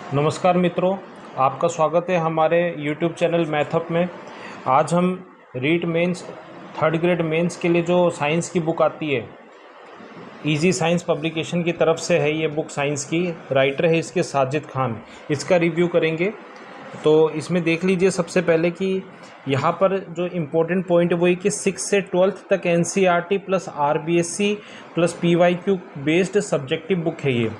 नमस्कार मित्रों, आपका स्वागत है हमारे YouTube चैनल मैथअप में। आज हम REET mains third grade mains के लिए जो साइंस की बुक आती है, इजी साइंस पब्लिकेशन की तरफ से है ये बुक। साइंस की राइटर है इसके साजिद खान। इसका रिव्यू करेंगे। तो इसमें देख लीजिए सबसे पहले कि यहाँ पर जो इम्पोर्टेंट पॉइंट है वो ये कि 6 से 12th तक NCERT plus RBSC plus PYQ based subjective book है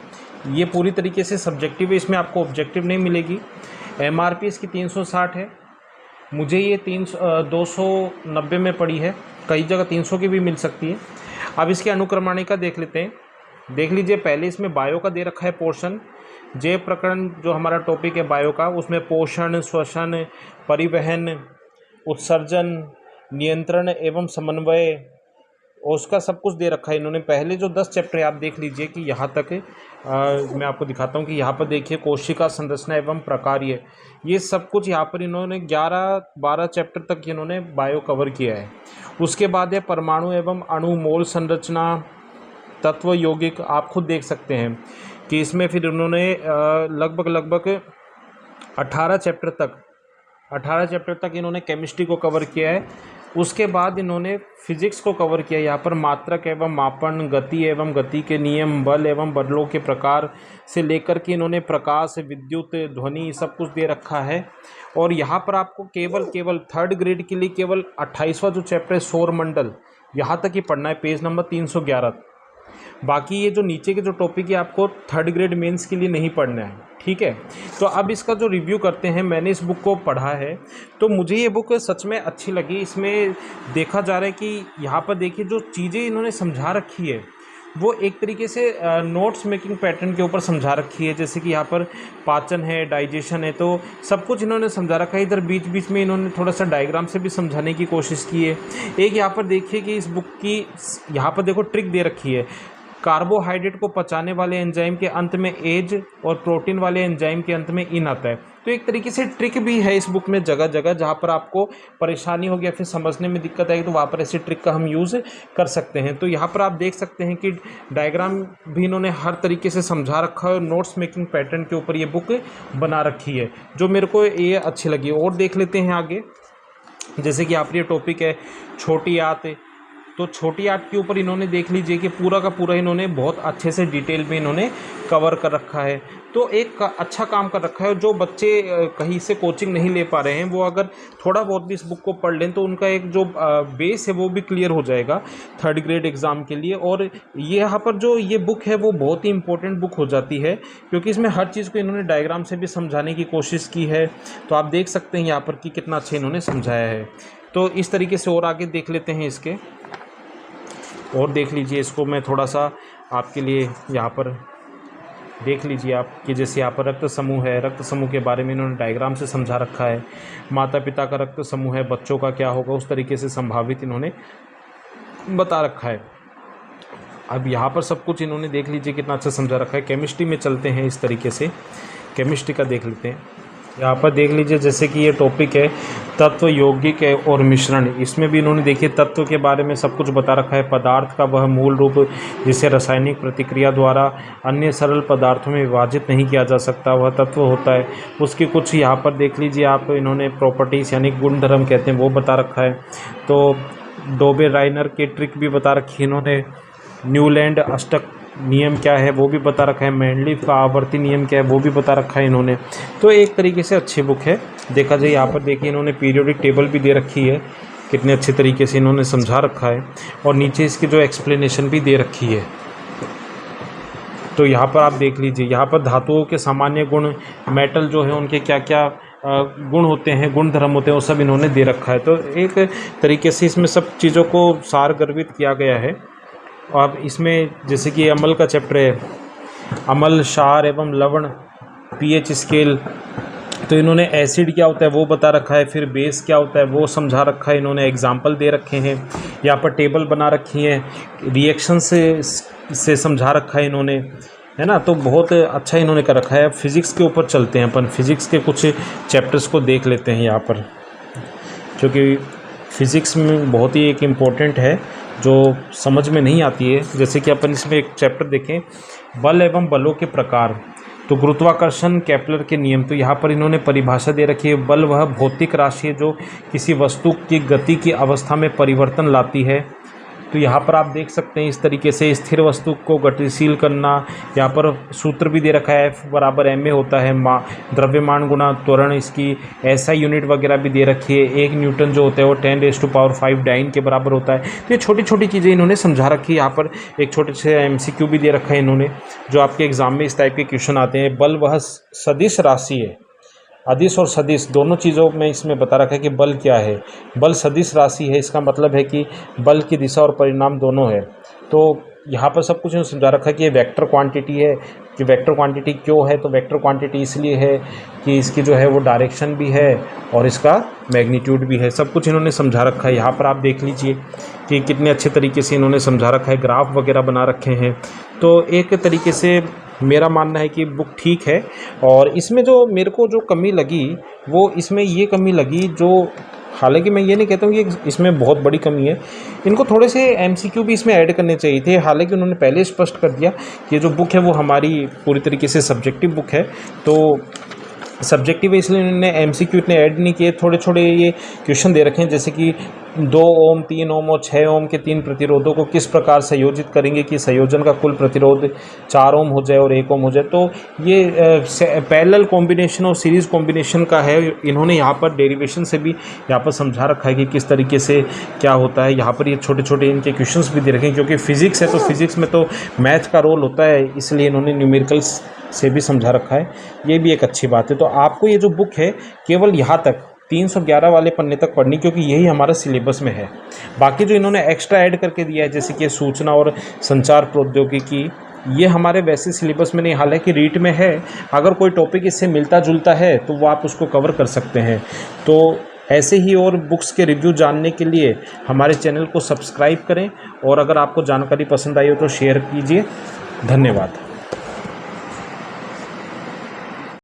ये पूरी तरीके से सब्जेक्टिव है। इसमें आपको ऑब्जेक्टिव नहीं मिलेगी। MRP इसकी 360 है। मुझे ये 290 में पड़ी है, कई जगह 300 की भी मिल सकती है। अब इसके अनुक्रमणिका देख लेते हैं। देख लीजिए, पहले इसमें बायो का दे रखा है पोर्शन। जे प्रकरण जो हमारा टॉपिक है बायो का, उसमें पोषण, श्वसन, परिवहन, उत्सर्जन, नियंत्रण एवं समन्वय और उसका सब कुछ दे रखा है इन्होंने। पहले जो 10 चैप्टर आप देख लीजिए कि यहाँ तक मैं आपको दिखाता हूँ कि यहाँ पर देखिए कोशिका संरचना एवं प्रकार्य, ये सब कुछ यहाँ पर इन्होंने 11-12 चैप्टर तक इन्होंने बायो कवर किया है। उसके बाद है परमाणु एवं अणु, मोल संरचना, तत्व यौगिक। आप खुद देख सकते हैं कि इसमें फिर उन्होंने लगभग 18 चैप्टर तक इन्होंने केमिस्ट्री को कवर किया है। उसके बाद इन्होंने फिजिक्स को कवर किया। यहाँ पर मात्रक एवं मापन, गति एवं गति के नियम, बल एवं बलों के प्रकार से लेकर के इन्होंने प्रकाश, विद्युत, ध्वनि सब कुछ दे रखा है। और यहाँ पर आपको केवल थर्ड ग्रेड के लिए केवल 28वां जो चैप्टर है सौरमंडल, यहाँ तक ही पढ़ना है, पेज नंबर 311। बाकी ये जो नीचे के जो टॉपिक है आपको थर्ड ग्रेड मेंस के लिए नहीं पढ़ना है, ठीक है। तो अब इसका जो रिव्यू करते हैं। मैंने इस बुक को पढ़ा है तो मुझे ये बुक सच में अच्छी लगी। इसमें देखा जा रहा है कि यहाँ पर देखिए जो चीज़ें इन्होंने समझा रखी है वो एक तरीके से नोट्स मेकिंग पैटर्न के ऊपर समझा रखी है। जैसे कि यहाँ पर पाचन है, डाइजेशन है, तो सब कुछ इन्होंने समझा रखा है। इधर बीच बीच में इन्होंने थोड़ा सा डायग्राम से भी समझाने की कोशिश की है। एक यहाँ पर देखिए कि इस बुक की यहाँ पर देखो ट्रिक दे रखी है। कार्बोहाइड्रेट को पचाने वाले एंजाइम के अंत में एज और प्रोटीन वाले एंजाइम के अंत में इन आता है। तो एक तरीके से ट्रिक भी है इस बुक में जगह जगह, जहाँ पर आपको परेशानी होगी या फिर समझने में दिक्कत आएगी तो वहाँ पर ऐसी ट्रिक का हम यूज़ कर सकते हैं। तो यहाँ पर आप देख सकते हैं कि डायग्राम भी इन्होंने हर तरीके से समझा रखा है और नोट्स मेकिंग पैटर्न के ऊपर ये बुक बना रखी है, जो मेरे को ये अच्छी लगी। और देख लेते हैं आगे। जैसे कि यहाँ पर ये टॉपिक है छोटी आंत, तो छोटी आंत के ऊपर इन्होंने देख लीजिए कि पूरा का पूरा इन्होंने बहुत अच्छे से डिटेल में इन्होंने कवर कर रखा है। तो एक अच्छा काम कर रखा है। जो बच्चे कहीं से कोचिंग नहीं ले पा रहे हैं वो अगर थोड़ा बहुत भी इस बुक को पढ़ लें तो उनका एक जो बेस है वो भी क्लियर हो जाएगा थर्ड ग्रेड एग्ज़ाम के लिए। और ये यहाँ पर जो ये बुक है वो बहुत ही इंपॉर्टेंट बुक हो जाती है, क्योंकि इसमें हर चीज़ को इन्होंने डायग्राम से भी समझाने की कोशिश की है। तो आप देख सकते हैं यहाँ पर कि कितना अच्छा इन्होंने समझाया है। तो इस तरीके से और आगे देख लेते हैं इसके। और देख लीजिए इसको मैं थोड़ा सा आपके लिए यहाँ पर देख लीजिए आप कि जैसे यहाँ पर रक्त समूह है, रक्त समूह के बारे में इन्होंने डायग्राम से समझा रखा है। माता पिता का रक्त समूह है, बच्चों का क्या होगा, उस तरीके से संभावित इन्होंने बता रखा है। अब यहाँ पर सब कुछ इन्होंने देख लीजिए कितना अच्छा समझा रखा है। केमिस्ट्री में चलते हैं, इस तरीके से केमिस्ट्री का देख लेते हैं। यहाँ पर देख लीजिए जैसे कि ये टॉपिक है तत्व, यौगिक और मिश्रण। इसमें भी इन्होंने देखिए तत्व के बारे में सब कुछ बता रखा है। पदार्थ का वह मूल रूप जिसे रासायनिक प्रतिक्रिया द्वारा अन्य सरल पदार्थों में विभाजित नहीं किया जा सकता, वह तत्व होता है। उसकी कुछ यहाँ पर देख लीजिए आप, इन्होंने प्रॉपर्टीज़ यानी गुणधर्म कहते हैं वो बता रखा है। तो डोबे राइनर की ट्रिक भी बता रखी है इन्होंने। न्यूलैंड अष्टक नियम क्या है वो भी बता रखा है। मैंडलीफ का आवर्ती नियम क्या है वो भी बता रखा है इन्होंने। तो एक तरीके से अच्छी बुक है देखा जाए। यहाँ पर देखिए इन्होंने पीरियोडिक टेबल भी दे रखी है, कितने अच्छे तरीके से इन्होंने समझा रखा है। और नीचे इसकी जो एक्सप्लेनेशन भी दे रखी है। तो यहाँ पर आप देख लीजिए, यहाँ पर धातुओं के सामान्य गुण, मेटल जो है उनके क्या क्या गुण होते हैं, गुण धर्म होते हैं, वो सब इन्होंने दे रखा है। तो एक तरीके से इसमें सब चीज़ों को सारगर्भित किया गया है। अब इसमें जैसे कि अम्ल का चैप्टर है, अम्ल, क्षार एवं लवण, पीएच स्केल, तो इन्होंने एसिड क्या होता है वो बता रखा है। फिर बेस क्या होता है वो समझा रखा है इन्होंने, एग्जाम्पल दे रखे हैं। यहाँ पर टेबल बना रखी है, रिएक्शन से समझा रखा है इन्होंने, है ना। तो बहुत अच्छा इन्होंने कर रखा है। फिज़िक्स के ऊपर चलते हैं अपन, फिज़िक्स के कुछ चैप्टर्स को देख लेते हैं यहाँ पर, क्योंकि फ़िज़िक्स में बहुत ही एक इम्पोर्टेंट है जो समझ में नहीं आती है। जैसे कि अपन इसमें एक चैप्टर देखें, बल एवं बलों के प्रकार। तो गुरुत्वाकर्षण केपलर के नियम, तो यहाँ पर इन्होंने परिभाषा दे रखी है, बल वह भौतिक राशि है जो किसी वस्तु की गति की अवस्था में परिवर्तन लाती है। तो यहाँ पर आप देख सकते हैं इस तरीके से स्थिर वस्तु को गतिशील करना। यहाँ पर सूत्र भी दे रखा है, F बराबर ma होता है, द्रव्यमान गुणा त्वरण, इसकी SI यूनिट वगैरह भी दे रखी है। 1 न्यूटन जो होता है वो 10⁵ डाइन के बराबर होता है। तो ये छोटी छोटी चीज़ें इन्होंने समझा रखी है। यहाँ पर एक छोटे से MCQ भी दे रखा है इन्होंने, जो आपके एग्जाम में इस टाइप के क्वेश्चन आते हैं। बल वह सदिश राशि है, अदिश और सदिश दोनों चीज़ों में इसमें बता रखा है कि बल क्या है। बल सदिश राशि है, इसका मतलब है कि बल की दिशा और परिणाम दोनों है। तो यहाँ पर सब कुछ समझा रखा है कि ये वेक्टर क्वांटिटी है। कि वेक्टर क्वांटिटी क्यों है, तो वेक्टर क्वांटिटी इसलिए है कि इसकी जो है वो डायरेक्शन भी है और इसका मैग्नीट्यूड भी है। सब कुछ इन्होंने समझा रखा है। यहाँ पर आप देख लीजिए कि कितने अच्छे तरीके से इन्होंने समझा रखा है, ग्राफ वगैरह बना रखे हैं। तो एक तरीके से मेरा मानना है कि बुक ठीक है। और इसमें जो मेरे को जो कमी लगी वो इसमें ये कमी लगी, जो हालांकि मैं ये नहीं कहता हूँ कि इसमें बहुत बड़ी कमी है, इनको थोड़े से MCQ भी इसमें ऐड करने चाहिए थे। हालांकि उन्होंने पहले स्पष्ट कर दिया कि ये जो बुक है वो हमारी पूरी तरीके से सब्जेक्टिव बुक है, तो सब्जेक्टिव है इसलिए उन्होंने MCQ इतने ऐड नहीं किए। थोड़े थोड़े ये क्वेश्चन दे रखे हैं, जैसे कि 2 ओम 3 ओम और 6 ओम के 3 प्रतिरोधों को किस प्रकार संयोजित करेंगे कि संयोजन का कुल प्रतिरोध 4 ओम हो जाए और 1 ओम हो जाए। तो ये पैरेलल कॉम्बिनेशन और सीरीज़ कॉम्बिनेशन का है। इन्होंने यहाँ पर डेरिवेशन से भी यहाँ पर समझा रखा है कि किस तरीके से क्या होता है। यहाँ पर ये छोटे छोटे इनके क्वेश्चंस भी दे रखे हैं, क्योंकि फिजिक्स है तो फिजिक्स में तो मैथ का रोल होता है, इसलिए इन्होंने न्यूमेरिकल्स से भी समझा रखा है। ये भी एक अच्छी बात है। तो आपको ये जो बुक है केवल यहाँ तक 311 वाले पन्ने तक पढ़नी, क्योंकि यही हमारा सिलेबस में है। बाकी जो इन्होंने एक्स्ट्रा ऐड करके दिया है, जैसे कि सूचना और संचार प्रौद्योगिकी, ये हमारे वैसे सिलेबस में नहीं, हालांकि रीट में है। अगर कोई टॉपिक इससे मिलता जुलता है तो वो आप उसको कवर कर सकते हैं। तो ऐसे ही और बुक्स के रिव्यू जानने के लिए हमारे चैनल को सब्सक्राइब करें, और अगर आपको जानकारी पसंद आई हो तो शेयर कीजिए। धन्यवाद।